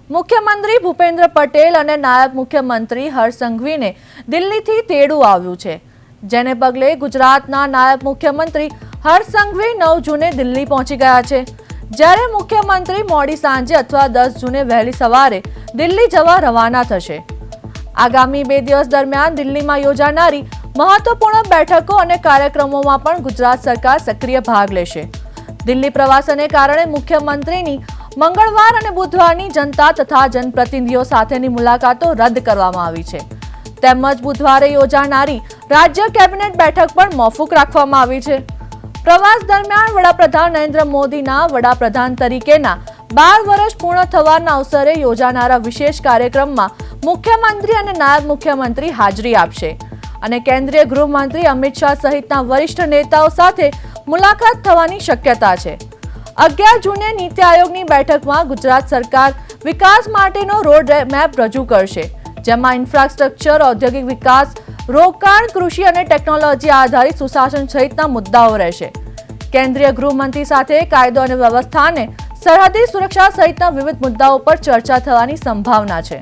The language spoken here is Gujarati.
મુખ્યમંત્રી ભૂપેન્દ્ર પટેલ અને નાયબ મુખ્યમંત્રી હર્ષ સંઘવીને દિલ્હીથી તેડું આવ્યું છે, જેને પગલે ગુજરાતના નાયબ મુખ્યમંત્રી હર્ષ સંઘવી 9 જૂને દિલ્હી પહોંચી ગયા છે, જ્યારે મુખ્યમંત્રી મોડી સાંજે અથવા 10 જૂને વહેલી સવારે દિલ્હી જવા રવાના થશે। આગામી 2 દિવસ દરમિયાન દિલ્હીમાં યોજાનારી મહત્વપૂર્ણ બેઠકો અને કાર્યક્રમોમાં પણ ગુજરાત સરકાર સક્રિય ભાગ લેશે। દિલ્હી પ્રવાસને કારણે મુખ્યમંત્રીની મંગળવાર અને બુધવારની જનતા તથા જનપ્રતિનિધિઓ સાથેની મુલાકાતો રદ કરવામાં આવી છે, તેમજ બુધવારે યોજાનારી રાજ્ય કેબિનેટ બેઠક પણ મોકૂફ રાખવામાં આવી છે। પ્રવાસ દરમિયાન વડાપ્રધાન નરેન્દ્ર મોદીના વડાપ્રધાન તરીકેના 12 વર્ષ પૂર્ણ થવાના અવસરે યોજાનારા વિશેષ કાર્યક્રમમાં મુખ્યમંત્રી અને નાયબ મુખ્યમંત્રી હાજરી આપશે અને કેન્દ્રીય ગૃહમંત્રી અમિત શાહ સહિતના વરિષ્ઠ નેતાઓ સાથે મુલાકાત થવાની શક્યતા છે। 11 જૂને નીતિ આયોગની બેઠકમાં ગુજરાત સરકાર વિકાસ માટેનો રોડ મેપ રજૂ કરશે, જેમાં ઇન્ફ્રાસ્ટ્રક્ચર, ઔદ્યોગિક વિકાસ, રોકાણ, કૃષિ અને ટેકનોલોજી આધારિત સુશાસન સહિતના મુદ્દાઓ રહેશે। કેન્દ્રીય ગૃહમંત્રી સાથે કાયદો અને વ્યવસ્થા અને સરહદી સુરક્ષા સહિતના વિવિધ મુદ્દાઓ પર ચર્ચા થવાની સંભાવના છે।